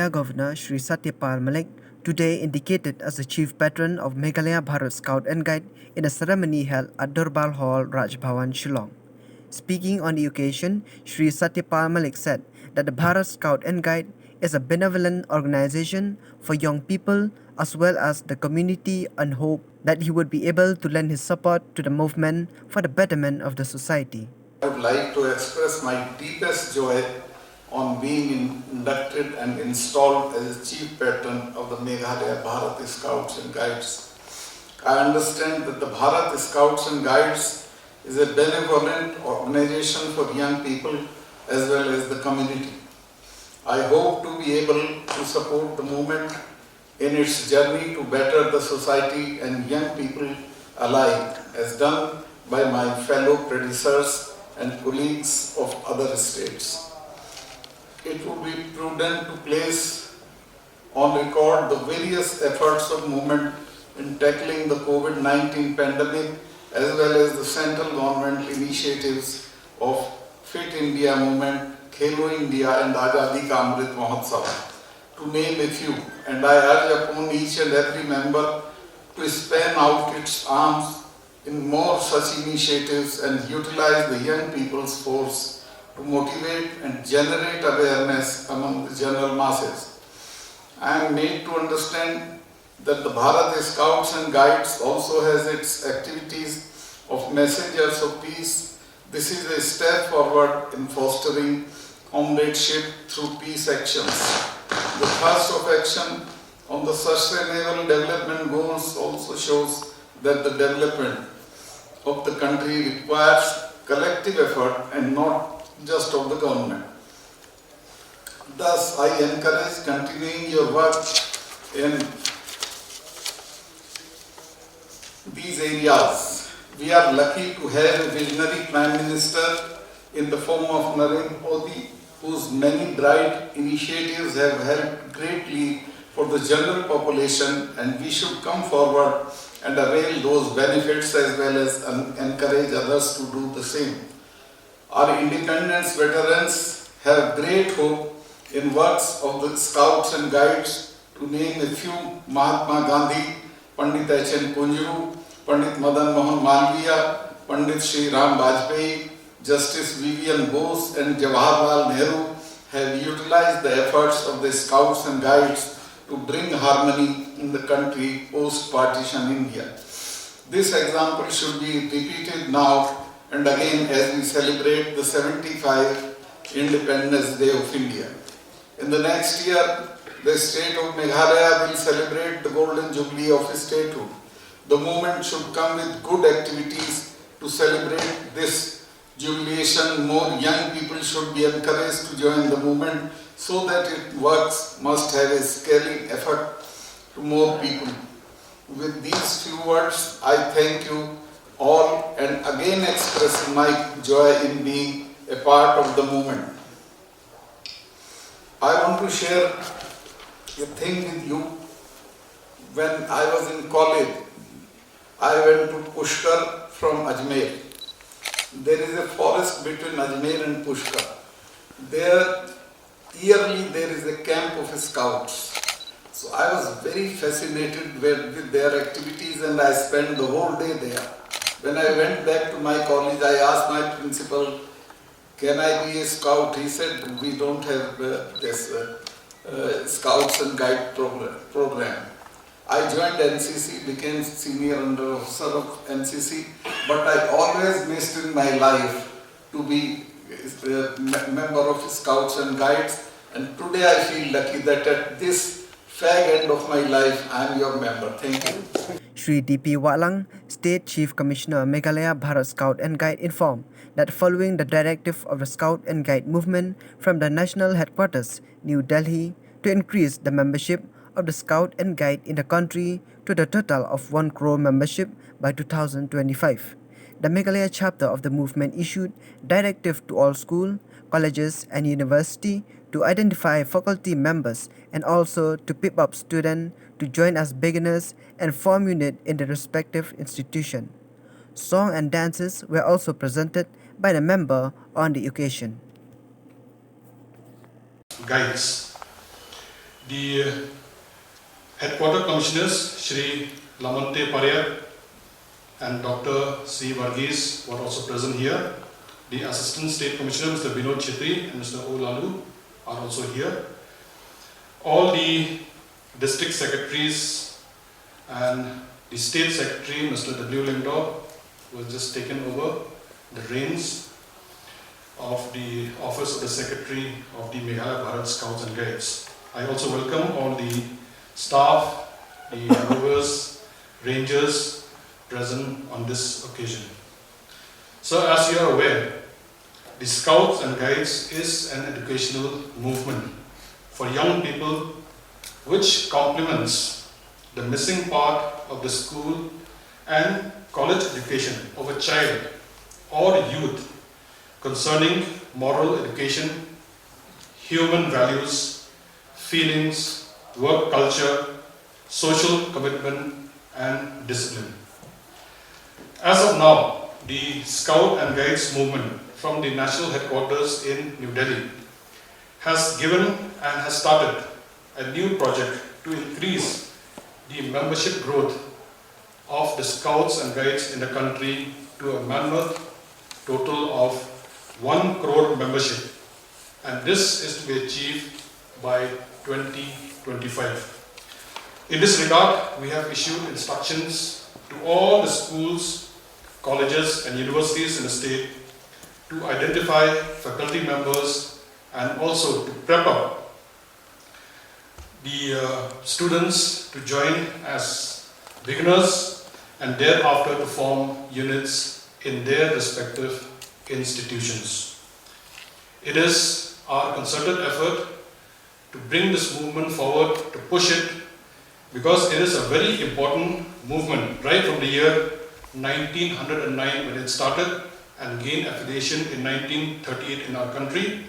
Meghalaya Governor Shri Satya Malik today indicated as the Chief Patron of Meghalaya Bharat Scout and Guide in a ceremony held at Darbal Hall, Raj Bhavan, Shillong. Speaking on the occasion, Shri Satya Malik said that the Bharat Scout and Guide is a benevolent organization for young people as well as the community, and hope that he would be able to lend his support to the movement for the betterment of the society. I would like to express my deepest joy on being inducted and installed as Chief Patron of the Meghalaya Bharat Scouts and Guides. I understand that the Bharat Scouts and Guides is a benevolent organization for young people as well as the community. I hope to be able to support the movement in its journey to better the society and young people alike, as done by my fellow predecessors and colleagues of other states. It would be prudent to place on record the various efforts of movement in tackling the COVID-19 pandemic as well as the central government initiatives of Fit India movement, Khelo India and Azadi Ka Amrit Mahotsav, to name a few, and I urge upon each and every member to span out its arms in more such initiatives and utilize the young people's force to motivate and generate awareness among the general masses. I am made to understand that the Bharat Scouts and Guides also has its activities of messengers of peace. This is a step forward in fostering comradeship through peace actions. The thrust of action on the sustainable development goals also shows that the development of the country requires collective effort and not just of the government. Thus, I encourage continuing your work in these areas. We are lucky to have a visionary Prime Minister in the form of Narendra Modi, whose many bright initiatives have helped greatly for the general population, and we should come forward and avail those benefits as well as encourage others to do the same. Our independence veterans have great hope in works of the Scouts and Guides, to name a few: Mahatma Gandhi, Pandit H.N. Kunjru, Pandit Madan Mohan Malviya, Pandit Shri Ram Vajpayee, Justice Vivian Bose and Jawaharlal Nehru have utilized the efforts of the Scouts and Guides to bring harmony in the country post-partition India. This example should be repeated now and again as we celebrate the 75th Independence Day of India. In the next year, the state of Meghalaya will celebrate the Golden Jubilee of statehood. The movement should come with good activities to celebrate this jubilation. More young people should be encouraged to join the movement so that its works must have a scaling effort to more people. With these few words, I thank you all and again express my joy in being a part of the movement. I want to share a thing with you. When I was in college, I went to Pushkar from Ajmer. There is a forest between Ajmer and Pushkar. There, yearly there is a camp of scouts. So I was very fascinated with their activities and I spent the whole day there. When I went back to my college, I asked my principal, can I be a scout? He said, we don't have this Scouts and Guide program. I joined NCC, became senior under officer of NCC, but I always missed in my life to be a member of Scouts and Guides, and today I feel lucky that at this fag end of my life, I am your member. Thank you. Shri D.P. Watlang, State Chief Commissioner Meghalaya Bharat Scout and Guide, informed that following the directive of the Scout and Guide movement from the national headquarters, New Delhi, to increase the membership of the Scout and Guide in the country to the total of 1 crore membership by 2025. The Meghalaya chapter of the movement issued directive to all school, colleges and university to identify faculty members and also to pick up students to join as beginners and form unit in the respective institution. Song and dances were also presented by the member on the occasion. Guides. The Headquarter Commissioners, Shri and Dr. C. Varghese were also present here. The Assistant State Commissioner, Mr. Vinod Chhetri and Mr. O. Lalu are also here. All the district secretaries and the State Secretary, Mr. W. Lingdor, was just taken over the reins of the Office of the Secretary of the Meghalaya Bharat Scouts and Guides. I also welcome all the staff, the rovers, rangers present on this occasion. So, as you are aware, the Scouts and Guides is an educational movement for young people which complements the missing part of the school and college education of a child or youth concerning moral education, human values, feelings, work culture, social commitment and discipline. As of now, the Scout and Guides movement from the national headquarters in New Delhi has given and has started a new project to increase the membership growth of the Scouts and Guides in the country to a mammoth total of 1 crore membership, and this is to be achieved by 2025. In this regard, we have issued instructions to all the schools, colleges and universities in the state to identify faculty members and also to prep up the students to join as beginners and thereafter to form units in their respective institutions. It is our concerted effort to bring this movement forward, to push it, because it is a very important movement right from the year 1909 when it started and gained affiliation in 1938 in our country.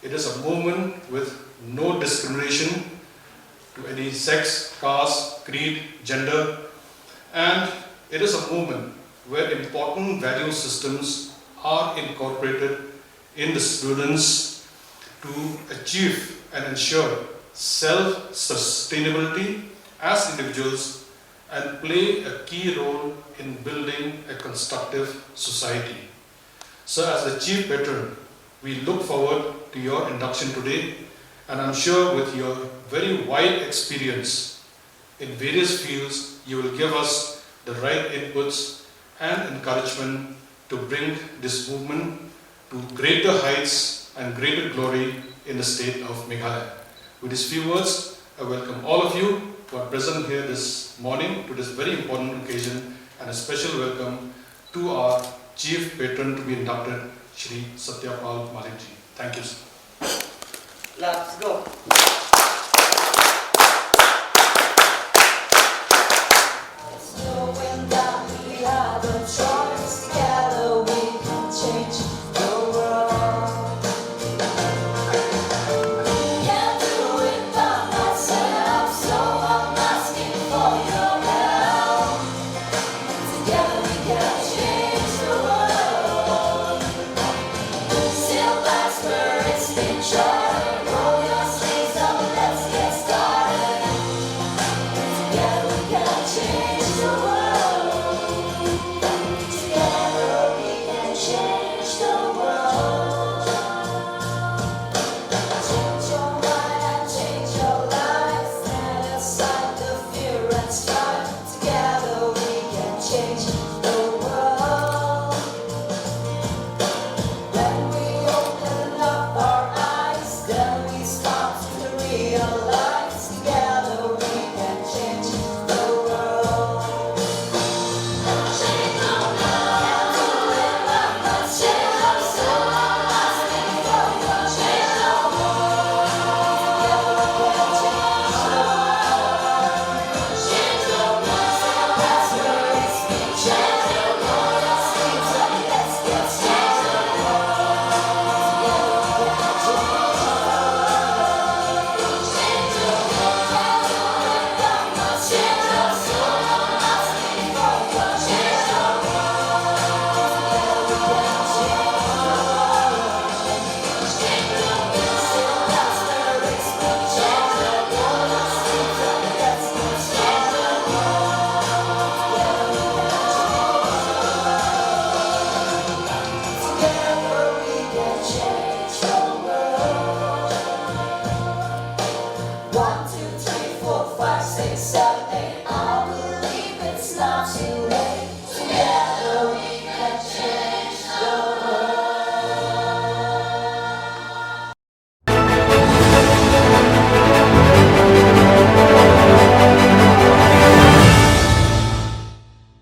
It is a movement with no discrimination to any sex, caste, creed, gender, and it is a movement where important value systems are incorporated in the students to achieve and ensure self-sustainability as individuals and play a key role in building a constructive society. So, as the Chief Patron, we look forward to your induction today, and I'm sure with your very wide experience in various fields, you will give us the right inputs and encouragement to bring this movement to greater heights and greater glory in the state of Meghalaya. With these few words, I welcome all of you who are present here this morning to this very important occasion, and a special welcome to our Chief Patron to be inducted, Shri Satya Malik ji. Thank you, sir. Let's go. Change the world.